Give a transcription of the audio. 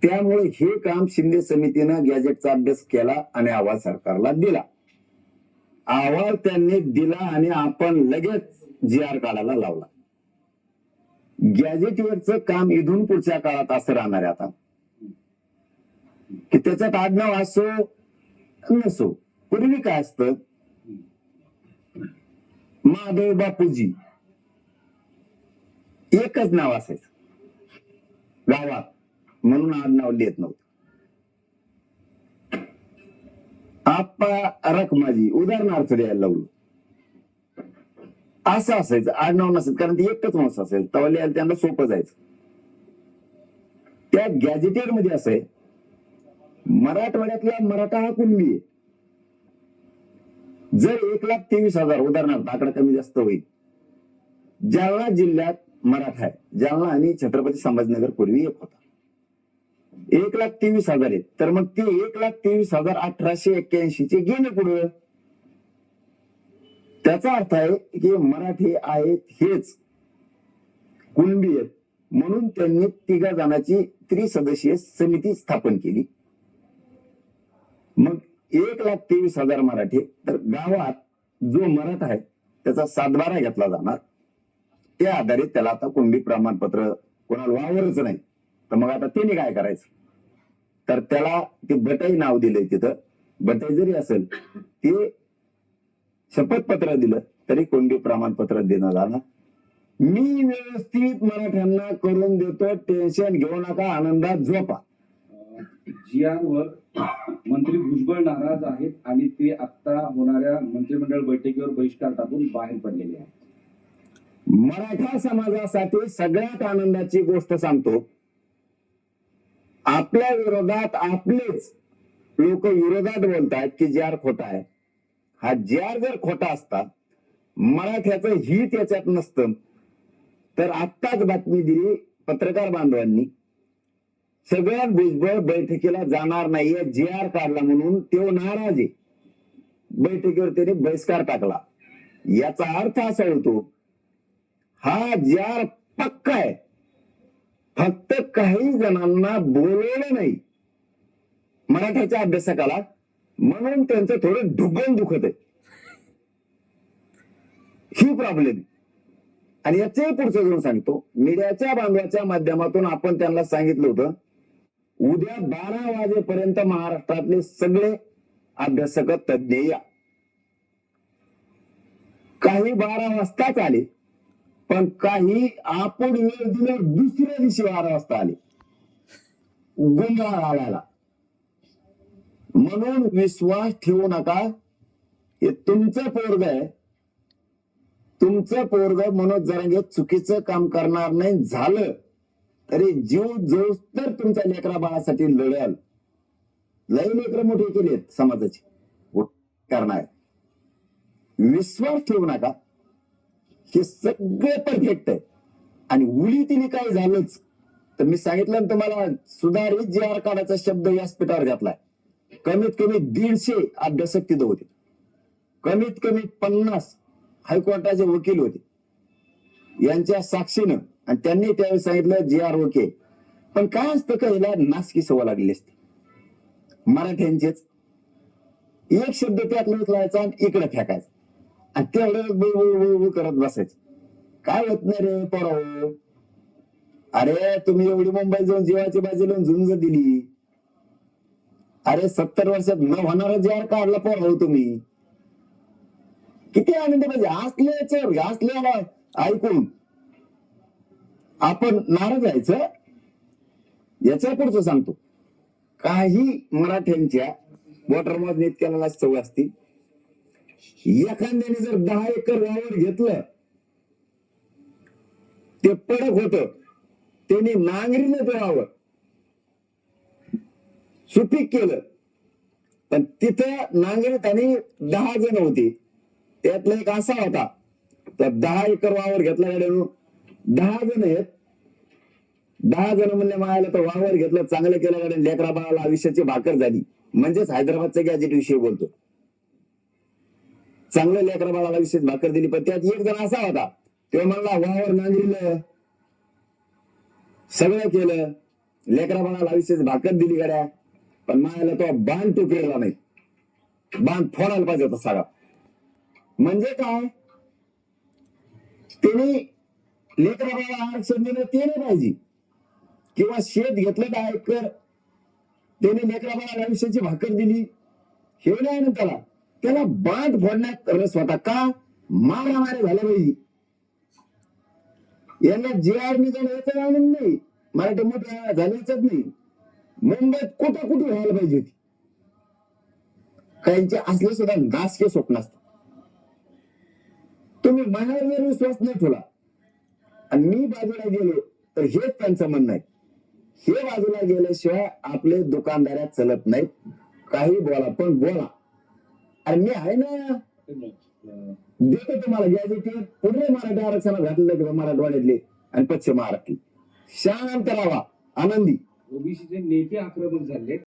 त्यामुळे हे काम शिंदे समितीनं गॅजेटचा अभ्यास केला आणि अहवाल सरकारला दिला. अहवाल त्यांनी दिला आणि आपण लगेच GR काढायला लावला. गॅजेटियरचं काम इथून पुढच्या काळात असं राहणार आहे आता की त्याच्यात आडनाव असो नसो. पूर्वी काय असतं, माधव बापूजी एकच नाव असायचं गावात, म्हणून आडनाव लिहित नव्हतं. आप्पा रखमाजी उदाहरणार्थ द्यायला लावलं असं असायचं, आडनाव नसायचं, कारण ते एकच माणूस असेल तेव्हा लिहायला त्यांना सोपं जायचं. त्या गॅजेटियर मध्ये असं आहे, मराठवाड्यातला मराठा हा कुणबी आहे. जर 1,23,000 उदाहरणार्थ, आकडा कमी जास्त होईल, जालना जिल्ह्यात मराठा आहे, जालना आणि छत्रपती संभाजीनगर पूर्वी एक होता, 1,23,000 आहेत, तर मग ते 1,23,1881 चे गेले पुढे. त्याचा अर्थ आहे की मराठी आहेत हेच कुणबी आहेत, म्हणून त्यांनी 3 जणांची त्रिसदस्यीय समिती स्थापन केली. मग 1,23,000 मराठी, तर गावात जो मराठा आहे त्याचा 7/12 घेतला जाणार. त्या आधारे त्याला आता कुणबी प्रमाणपत्र, कोणाला वावरच नाही तर मग आता त्याने काय करायचं, तर त्याला ते बटाई नाव दिलंय. तिथं बटाई जरी असेल, ते शपथपत्र दिलं तरी कुणबी प्रमाणपत्र देणं जाणार. मी व्यवस्थित मराठ्यांना करून देतो, टेन्शन घेऊ नका, आनंदात झोपा. GR वर मंत्री भुजबळ नाराज आहेत आणि ते आता होणाऱ्या मंत्रिमंडळ बैठकीवर बहिष्कार टाकून बाहेर पडलेले आहेत. मराठा समाजासाठी सगळ्यात आनंदाची गोष्ट सांगतो, आपल्या विरोधात आपलेच लोक विरोधात बोलतात की GR खोटा आहे. हा GR जर खोटा असता, मराठ्याचं हित याच्यात नसतं, तर आत्ताच बातमी दिली पत्रकार बांधवांनी, सगळ्यात भुजबळ बैठकीला जाणार नाहीये, GR काढला म्हणून तो नाराज आहे, बैठकीवर त्याने बहिष्कार टाकला. याचा अर्थ असा होतो, हा GR पक्का आहे, फक्त काही जणांना बोलवलं नाही मराठ्याच्या अभ्यासकाला, म्हणून त्यांचं थोडं ढुगण दुखत आहे, ही प्रॉब्लेम. आणि याचंही पुढचं घेऊन सांगतो, मीडियाच्या बांधवाच्या माध्यमातून आपण त्यांना सांगितलं होतं, उद्या 12 वाजेपर्यंत महाराष्ट्रातले सगळे अभ्यासक तज्ञ या. काही 12 वाजताच आले, पण काही आपण वेळ दिल्यावर दुसऱ्या दिवशी 12 वाजता आले, गोंधळ घालायला. म्हणून विश्वास ठेवू नका, हे तुमचं पोरग आहे, तुमचं पोरग मनोज जरांगे चुकीचं काम करणार नाही, झालं तरी जीव जोस तर तुमच्या लेकरा बाळासाठी लढल. लई लेकर मोठे केलेत समाजाची करणार. विश्वास ठेवू नका, हे सगळं परफेक्ट आहे. आणि उली तिने काय झालंच तर मी सांगितलं ना तुम्हाला, सुधारित GR काढायचा शब्द व्यासपीठावर घातलाय. कमीत कमी 150 अभ्यासक तिथं होते, कमीत कमी 50 हायकोर्टाचे वकील होते यांच्या साक्षीनं, आणि त्यांनी त्यावेळी सांगितलं GR ओके. पण काय असतं का, याला नासकी सवय लागली असते मराठ्यांचेच, एक शब्द त्यात उचलायचा आणि इकडे फेकायचा, आणि तेवढं करत बसायचं. काय होत नाही रे पोरांनो, अरे तुम्ही एवढी मुंबईत जाऊन जीवाची बाजी लावून झुंज दिली, अरे 70 वर्षात न होणारा GR काढला पोरांनो तुम्ही, किती आनंद पाहिजे. हसल्याला ऐकून आपण नाराज व्हायचं. याच्या पुढचं सांगतो, काही मराठ्यांच्या वॉटर मोजणी इतक्याला सवय असती, एखाद्याने जर 10 एकर वावर घेतलं, ते पडक होत, त्यांनी नांगरीनं ते वावर सुपीक केलं, पण तिथं नांगरीत आणि 10 जण होते, त्यातला एक असा होता, तर 10 एकर वावर घेतला गाड्यानं, 10 जण आहेत, 10 जण म्हणले मायाला तर वावर घेतलं, चांगलं केलं गाड्या, लेकरा बाळाला आयुष्याची भाकर झाली. म्हणजेच हैदराबादच्या गॅजेट विषयी बोलतो, चांगलं लेकरा बाळाला विशेष भाकर दिली. पण त्यात एक जण असा होता, तो म्हणला वावर नांगरीलं, सगळं केलं, लेकरा बाळाला आयुष्याची भाकर दिली गड्या, पण मायाला तो बाण टोकलेला नाही, बाण फोडायला पाहिजे होता सगळा. म्हणजे काय, त्यांनी लेकरा बाळाला आरक्षण दिलं ते नाही पाहिजे, किंवा शेत घेतलं 10 एकर त्याने लेकरा बाळाला आयुष्याची भाकर दिली हे नाही ना, त्याला बांध फोडण्यात रस होता का, मारामारी झाल्या पाहिजे. यांना जे आर निघालं याचा आनंद नाही, मराठी मोठ्या झाल्याच नाही. मुंबईत कुठं व्हायला पाहिजे होती. काहींचे असले सुद्धा नासके स्वप्न असतात. तुम्ही माझ्यावर जर विश्वास नाही ठेवला आणि मी बाजूला गेलो तर हेच त्यांचं म्हणणं आहे, हे बाजूला गेल्याशिवाय आपले दुकानदार चलत नाहीत. काही बोला पण बोला, आणि मी आहे ना, देतो तुम्हाला गॅजेटियर पुढे मराठी आरक्षणात घातलेलं किंवा मराठवाड्यातले आणि पश्चिम महाराष्ट्र. शांत राहा, आनंदी. ओबीसीचे नेते आक्रमक झाले.